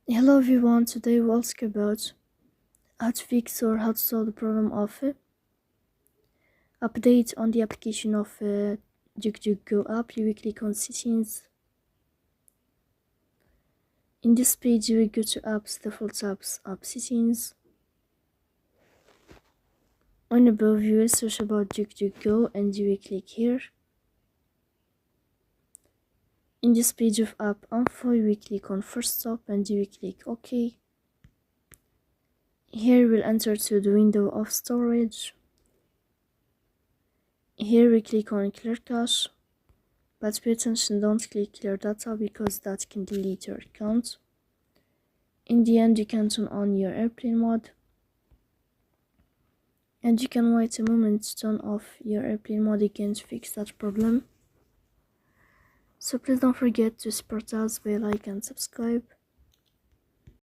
Hello everyone, today we'll ask about how to fix or how to solve the problem of update on the application of DuckDuckGo app. You will click on settings. In this page you will go to apps, default apps, app settings. On above you will search about DuckDuckGo and you will click here. In this page of app info you will click on first stop and you will click OK. Here we'll enter to the window of storage. Here we click on clear cache, but pay attention, don't click clear data because that can delete your account. In the end you can turn on your airplane mode and you can wait a moment to turn off your airplane mode again to fix that problem. So please don't forget to support us by like and subscribe.